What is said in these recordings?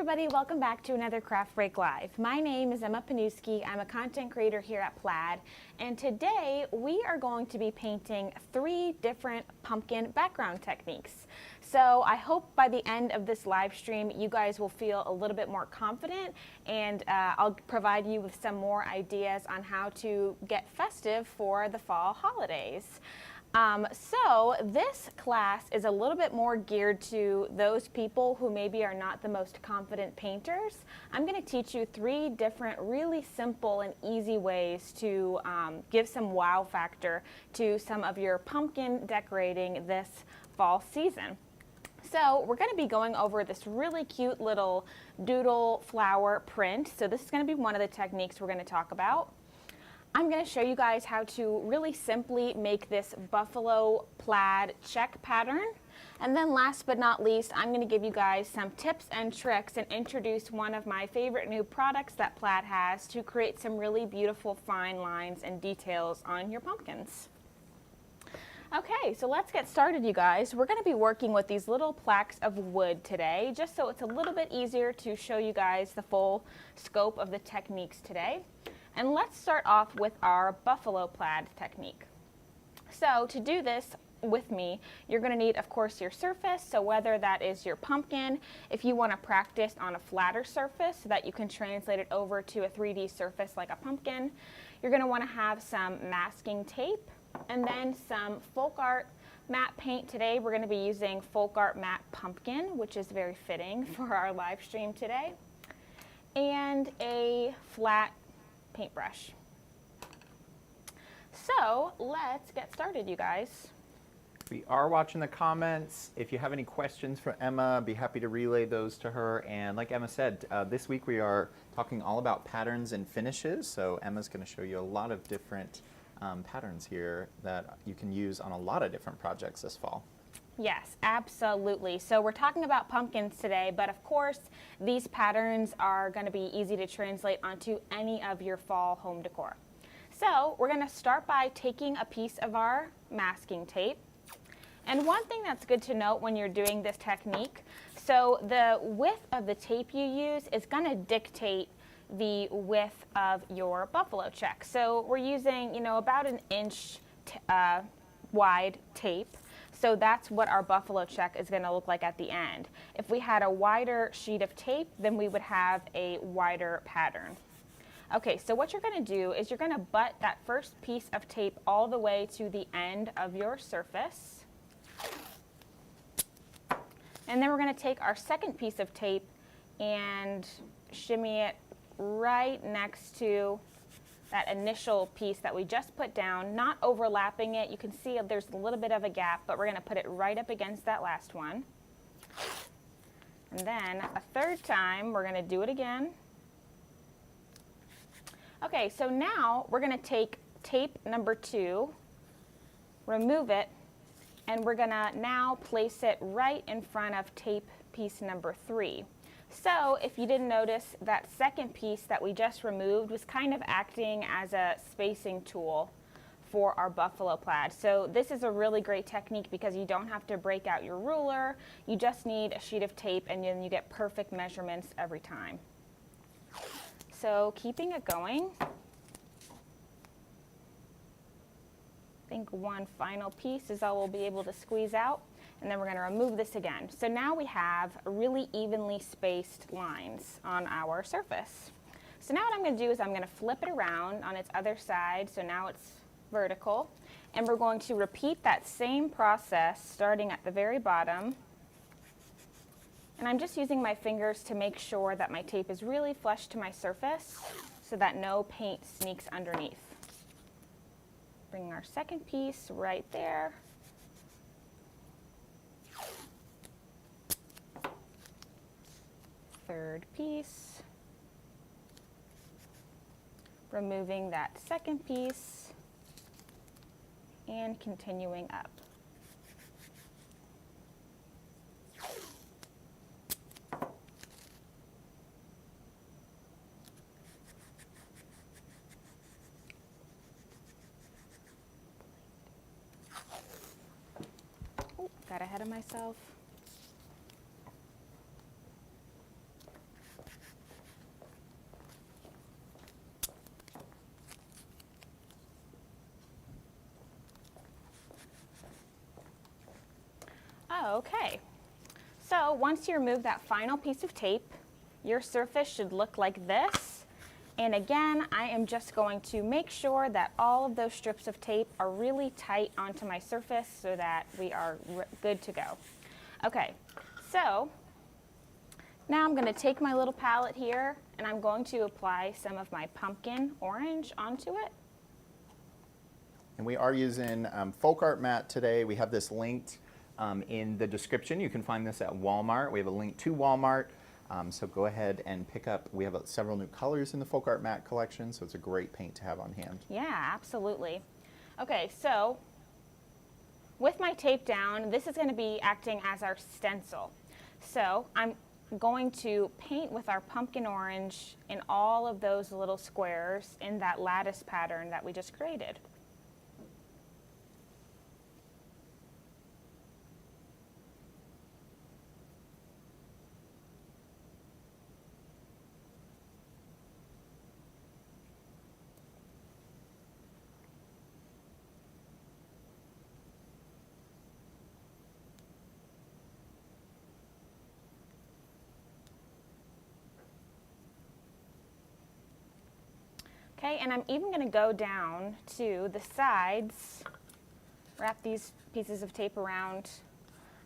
everybody, welcome back to another Craft Break Live. My name is Emma Panuski. I'm a content creator here at Plaid, and today we are going to be painting 3 different pumpkin background techniques. So I hope by the end of this live stream you guys will feel a little bit more confident, and I'll provide you with some more ideas on how to get festive for the fall holidays. So this class is a little bit more geared to those people who maybe are not the most confident painters. I'm going to teach you 3 different really simple and easy ways to give some wow factor to some of your pumpkin decorating this fall season. So we're going to be going over this really cute little doodle flower print. So this is going to be one of the techniques we're going to talk about. I'm going to show you guys how to really simply make this buffalo plaid check pattern. And then last but not least, I'm going to give you guys some tips and tricks and introduce one of my favorite new products that Plaid has to create some really beautiful fine lines and details on your pumpkins. Okay, so let's get started, you guys. We're going to be working with these little plaques of wood today, just so it's a little bit easier to show you guys the full scope of the techniques today. And let's start off with our buffalo plaid technique. So to do this with me, you're going to need, of course, your surface. So whether that is your pumpkin, if you want to practice on a flatter surface so that you can translate it over to a 3D surface like a pumpkin, you're going to want to have some masking tape and then some FolkArt Matte paint. Today we're going to be using FolkArt Matte Pumpkin, which is very fitting for our live stream today, and a flat paintbrush. So let's get started, you guys. We are watching the comments. If you have any questions for Emma, I'd be happy to relay those to her. And like Emma said, this week we are talking all about patterns and finishes. So Emma's going to show you a lot of different patterns here that you can use on a lot of different projects this fall. Yes, absolutely. So we're talking about pumpkins today, but of course these patterns are going to be easy to translate onto any of your fall home decor. So we're going to start by taking a piece of our masking tape. And one thing that's good to note when you're doing this technique, so the width of the tape you use is going to dictate the width of your buffalo check. So we're using, about an inch wide tape. So that's what our buffalo check is going to look like at the end. If we had a wider sheet of tape, then we would have a wider pattern. Okay, so what you're going to do is you're going to butt that first piece of tape all the way to the end of your surface. And then we're going to take our second piece of tape and shimmy it right next to that initial piece that we just put down, not overlapping it. You can see there's a little bit of a gap, but we're going to put it right up against that last one. And then a third time, we're going to do it again. Okay, so now we're going to take tape number 2, remove it, and we're going to now place it right in front of tape piece number 3. So if you didn't notice, that second piece that we just removed was kind of acting as a spacing tool for our buffalo plaid. So this is a really great technique because you don't have to break out your ruler. You just need a sheet of tape and then you get perfect measurements every time. So keeping it going, I think one final piece is all we'll be able to squeeze out. And then we're going to remove this again. So now we have really evenly spaced lines on our surface. So now what I'm going to do is I'm going to flip it around on its other side. So now it's vertical. And we're going to repeat that same process starting at the very bottom. And I'm just using my fingers to make sure that my tape is really flush to my surface so that no paint sneaks underneath. Bring our second piece right there. Third piece, removing that second piece and continuing up. Oh, got ahead of myself. Okay, so once you remove that final piece of tape, your surface should look like this. And again, I am just going to make sure that all of those strips of tape are really tight onto my surface so that we are good to go. Okay, so now I'm going to take my little palette here and I'm going to apply some of my pumpkin orange onto it. And we are using FolkArt Matte today. We have this linked in the description. You can find this at Walmart. We have a link to Walmart. So go ahead and pick up. We have several new colors in the FolkArt Matte collection, so it's a great paint to have on hand. Yeah, absolutely. Okay, so with my tape down, this is going to be acting as our stencil. So I'm going to paint with our pumpkin orange in all of those little squares in that lattice pattern that we just created. Okay, and I'm even going to go down to the sides, wrap these pieces of tape around.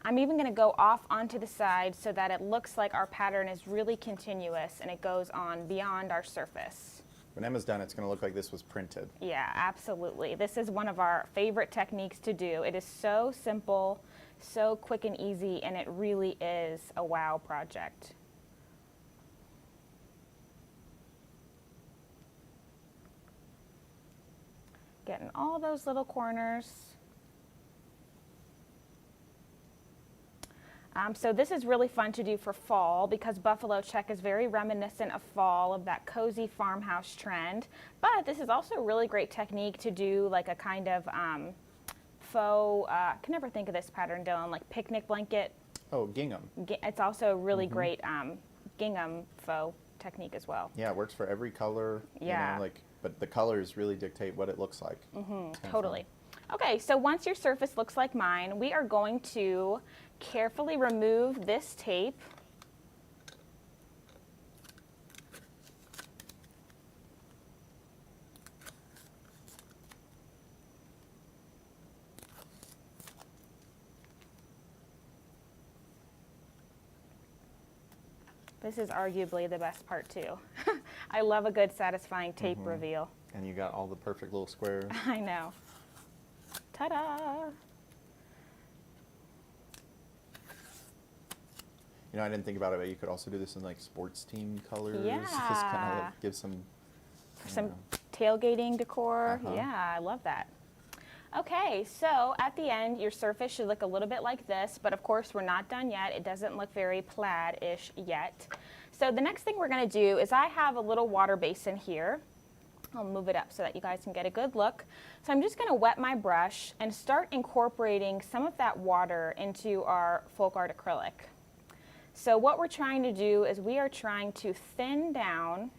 I'm even going to go off onto the side so that it looks like our pattern is really continuous and it goes on beyond our surface. When Emma's done, it's going to look like this was printed. Yeah, absolutely. This is one of our favorite techniques to do. It is so simple, so quick and easy, and it really is a wow project. Getting all those little corners. So this is really fun to do for fall because buffalo check is very reminiscent of fall, of that cozy farmhouse trend. But this is also a really great technique to do like a kind of faux, I can never think of this pattern, Dylan, like picnic blanket. Oh, gingham. It's also a really great gingham faux technique as well. Yeah, it works for every color. Yeah. You know, but the colors really dictate what it looks like. Totally. Okay, so once your surface looks like mine, we are going to carefully remove this tape. This is arguably the best part too. I love a good satisfying tape reveal. And you got all the perfect little squares. I know. Ta-da! You know, I didn't think about it, but you could also do this in like sports team colors. Yeah. Just kind of like give some Tailgating decor. Yeah, I love that. Okay, so at the end, your surface should look a little bit like this, but of course we're not done yet. It doesn't look very plaid-ish yet. So the next thing we're gonna do is I have a little water basin here. I'll move it up so that you guys can get a good look. So I'm just gonna wet my brush and start incorporating some of that water into our FolkArt acrylic. So what we're trying to do is we are trying to thin down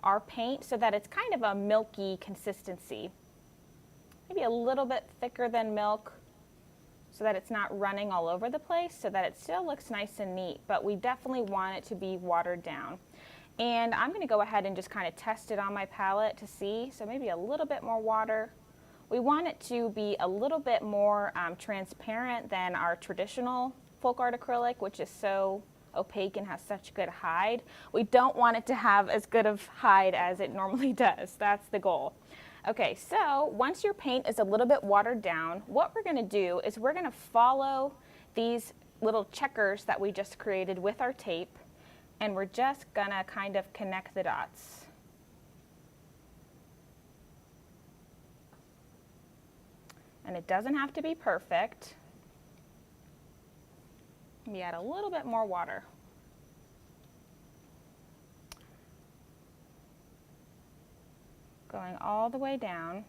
our paint so that it's kind of a milky consistency. Maybe a little bit thicker than milk so that it's not running all over the place, so that it still looks nice and neat, but we definitely want it to be watered down. And I'm gonna go ahead and just kind of test it on my palette to see, so maybe a little bit more water. We want it to be a little bit more transparent than our traditional FolkArt acrylic, which is so opaque and has such good hide. We don't want it to have as good of hide as it normally does. That's the goal. Okay, so once your paint is a little bit watered down, what we're gonna do is we're gonna follow these little checkers that we just created with our tape, and we're just gonna kind of connect the dots. And it doesn't have to be perfect. We add a little bit more water. Going all the way down.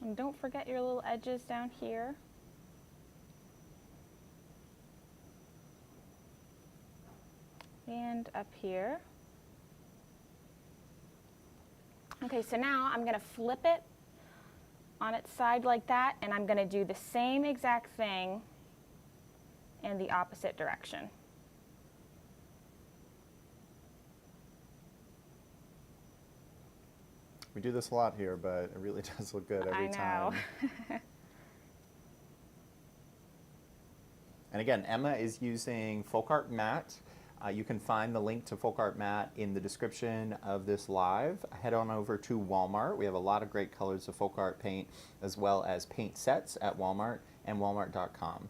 And don't forget your little edges down here. And up here. Okay, so now I'm going to flip it on its side like that, and I'm going to do the same exact thing in the opposite direction. We do this a lot here, but it really does look good every time. I know. And again, Emma is using FolkArt Matte. You can find the link to FolkArt Matte in the description of this live. Head on over to Walmart. We have a lot of great colors of FolkArt paint, as well as paint sets at Walmart and walmart.com.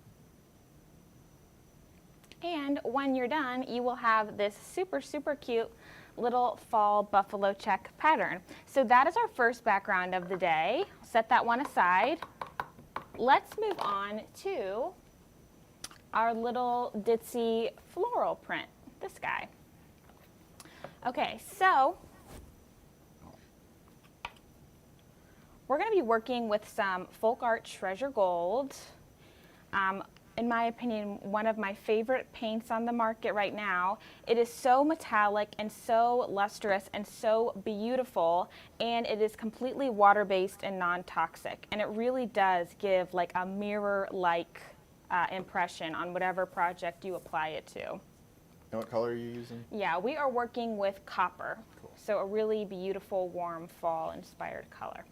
And when you're done, you will have this super, super cute little fall buffalo check pattern. So that is our first background of the day. Set that one aside. Let's move on to our little Ditsy floral print, this guy. Okay, so we're going to be working with some FolkArt Treasure Gold. In my opinion, one of my favorite paints on the market right now. It is so metallic and so lustrous and so beautiful, and it is completely water-based and non-toxic, and it really does give like a mirror-like impression on whatever project you apply it to. And what color are you using? Yeah, we are working with copper. Cool. So a really beautiful, warm, fall-inspired color.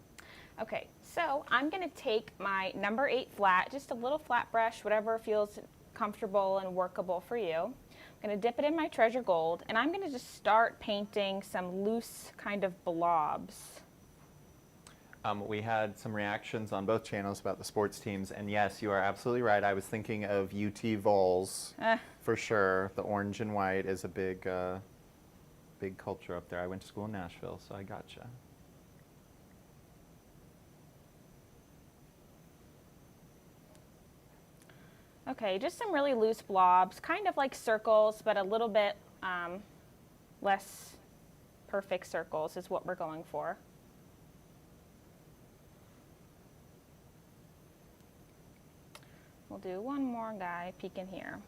Okay, so I'm going to take my number 8 flat, just a little flat brush, whatever feels comfortable and workable for you. I'm going to dip it in my Treasure Gold, and I'm going to just start painting some loose kind of blobs. We had some reactions on both channels about the sports teams, and yes, you are absolutely right. I was thinking of UT Vols for sure. The orange and white is a big, big culture up there. I went to school in Nashville, so I gotcha. Okay, just some really loose blobs, kind of like circles, but a little bit less perfect circles is what we're going for. We'll do one more guy peeking here.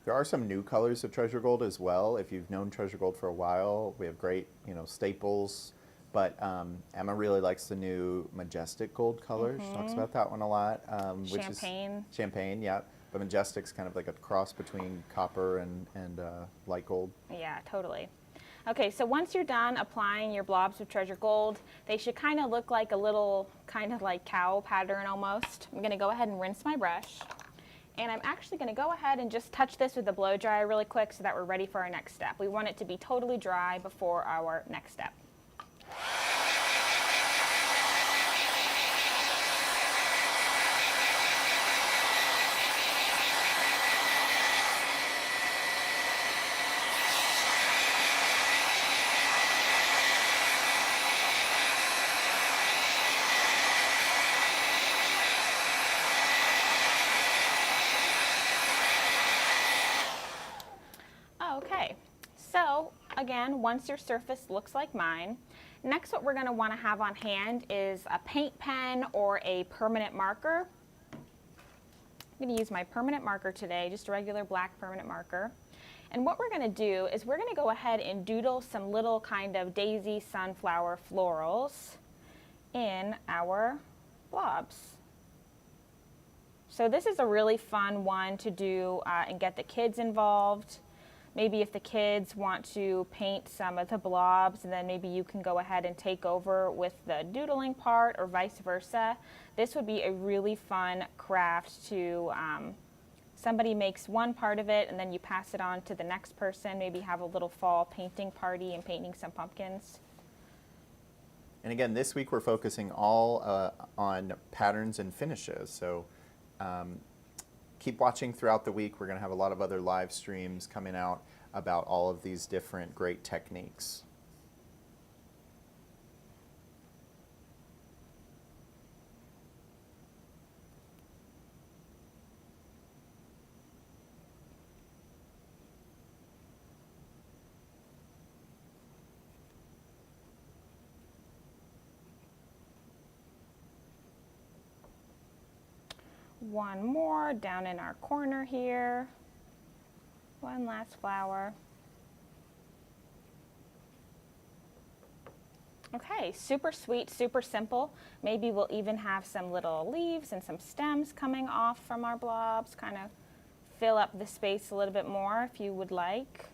There are some new colors of Treasure Gold as well. If you've known Treasure Gold for a while, we have great, staples. But Emma really likes the new Majestic Gold color. She talks about that one a lot. Champagne. Champagne, yeah. But Majestic's kind of like a cross between copper and light gold. Yeah, totally. Okay, so once you're done applying your blobs of Treasure Gold, they should kind of look like a little kind of like cow pattern almost. I'm going to go ahead and rinse my brush. And I'm actually going to go ahead and just touch this with a blow dryer really quick so that we're ready for our next step. We want it to be totally dry before our next step. Okay, so again, once your surface looks like mine, next what we're going to want to have on hand is a paint pen or a permanent marker. I'm going to use my permanent marker today, just a regular black permanent marker. And what we're going to do is we're going to go ahead and doodle some little kind of daisy sunflower florals in our blobs. So this is a really fun one to do and get the kids involved. Maybe if the kids want to paint some of the blobs, and then maybe you can go ahead and take over with the doodling part, or vice versa. This would be a really fun craft to, somebody makes one part of it and then you pass it on to the next person, maybe have a little fall painting party and painting some pumpkins. And again, this week we're focusing all on patterns and finishes. So keep watching throughout the week. We're going to have a lot of other live streams coming out about all of these different great techniques. One more down in our corner here. One last flower. Okay, super sweet, super simple. Maybe we'll even have some little leaves and some stems coming off from our blobs, kind of fill up the space a little bit more if you would like.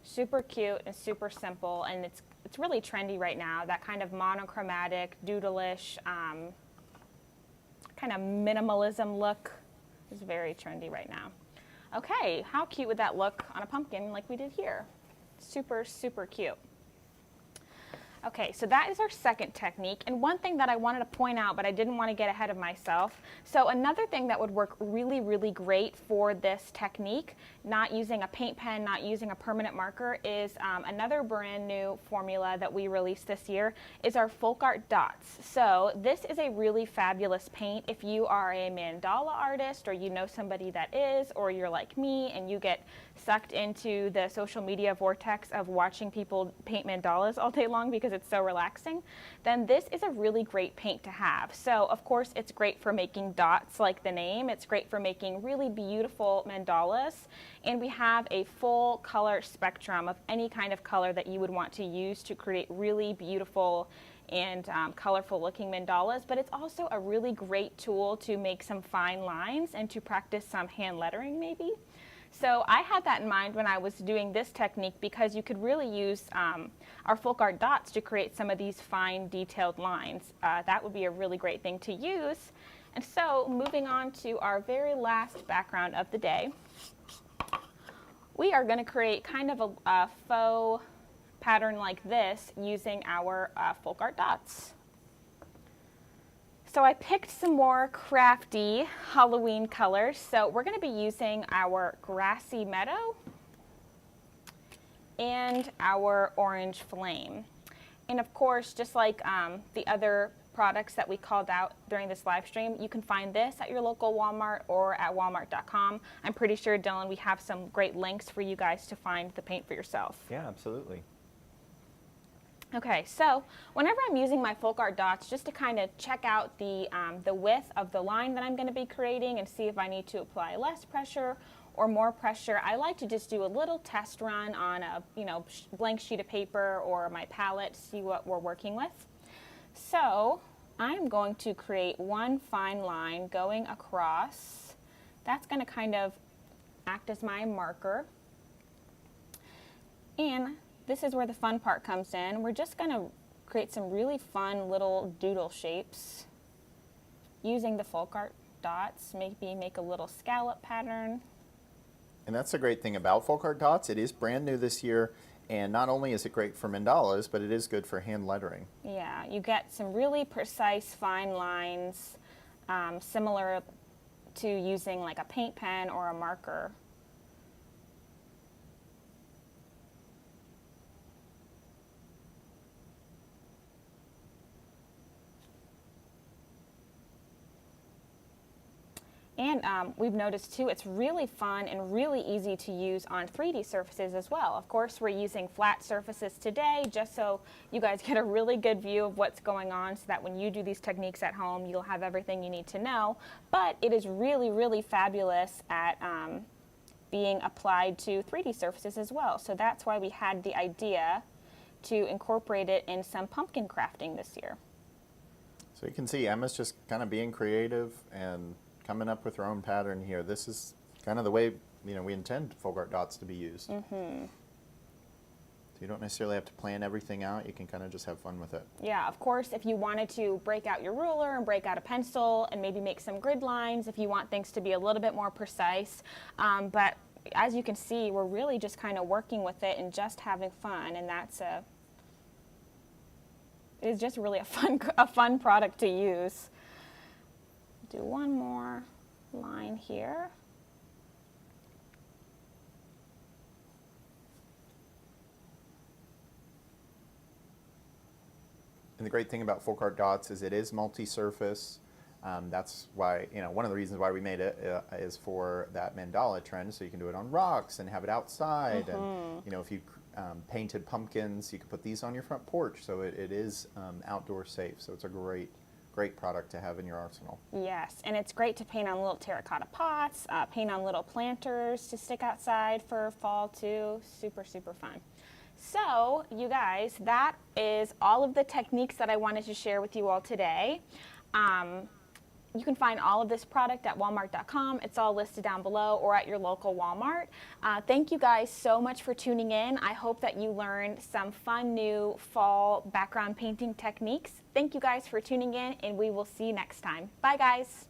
Super cute and super simple, and it's really trendy right now. That kind of monochromatic, doodle-ish, kind of minimalism look is very trendy right now. Okay, how cute would that look on a pumpkin like we did here? Super, super cute. Okay, so that is our second technique, and one thing that I wanted to point out, but I didn't want to get ahead of myself. So another thing that would work really, really great for this technique, not using a paint pen, not using a permanent marker, is another brand new formula that we released this year, is our FolkArt Dots. So this is a really fabulous paint if you are a mandala artist, or you know somebody that is, or you're like me and you get sucked into the social media vortex of watching people paint mandalas all day long because it's so relaxing, then this is a really great paint to have. So of course it's great for making dots like the name, it's great for making really beautiful mandalas, and we have a full color spectrum of any kind of color that you would want to use to create really beautiful and colorful looking mandalas, but it's also a really great tool to make some fine lines and to practice some hand lettering maybe. So I had that in mind when I was doing this technique, because you could really use our FolkArt Dots to create some of these fine detailed lines. That would be a really great thing to use. And so moving on to our very last background of the day, we are going to create kind of a faux pattern like this using our FolkArt Dots. So I picked some more crafty Halloween colors. So we're going to be using our grassy meadow and our orange flame. And of course, just like the other products that we called out during this live stream, you can find this at your local Walmart or at walmart.com. I'm pretty sure, Dylan, we have some great links for you guys to find the paint for yourself. Yeah, absolutely. Okay, so whenever I'm using my FolkArt Dots, just to kind of check out the width of the line that I'm going to be creating and see if I need to apply less pressure or more pressure, I like to just do a little test run on a blank sheet of paper or my palette to see what we're working with. So I'm going to create one fine line going across. That's going to kind of act as my marker. And this is where the fun part comes in. We're just going to create some really fun little doodle shapes using the FolkArt Dots. Maybe make a little scallop pattern. And that's the great thing about FolkArt Dots. It is brand new this year, and not only is it great for mandalas, but it is good for hand lettering. Yeah, you get some really precise fine lines, similar to using like a paint pen or a marker. And we've noticed too, it's really fun and really easy to use on 3D surfaces as well. Of course, we're using flat surfaces today just so you guys get a really good view of what's going on, so that when you do these techniques at home, you'll have everything you need to know. But it is really, really fabulous at being applied to 3D surfaces as well. So that's why we had the idea to incorporate it in some pumpkin crafting this year. So you can see Emma's just kind of being creative and coming up with her own pattern here. This is kind of the way we intend FolkArt Dots to be used. So you don't necessarily have to plan everything out. You can kind of just have fun with it. Yeah, of course, if you wanted to break out your ruler and break out a pencil and maybe make some grid lines, if you want things to be a little bit more precise. But as you can see, we're really just kind of working with it and just having fun, and it is just really a fun product to use. Do one more line here. And the great thing about FolkArt Dots is it is multi-surface. That's why, one of the reasons why we made it is for that mandala trend, so you can do it on rocks and have it outside. And, if you painted pumpkins, you could put these on your front porch, so it is outdoor safe. So it's a great great product to have in your arsenal. Yes, and it's great to paint on little terracotta pots, paint on little planters to stick outside for fall too. Super, super fun. So, you guys, that is all of the techniques that I wanted to share with you all today. You can find all of this product at walmart.com. It's all listed down below or at your local Walmart. Thank you guys so much for tuning in. I hope that you learned some fun new fall background painting techniques. Thank you guys for tuning in, and we will see you next time. Bye, guys.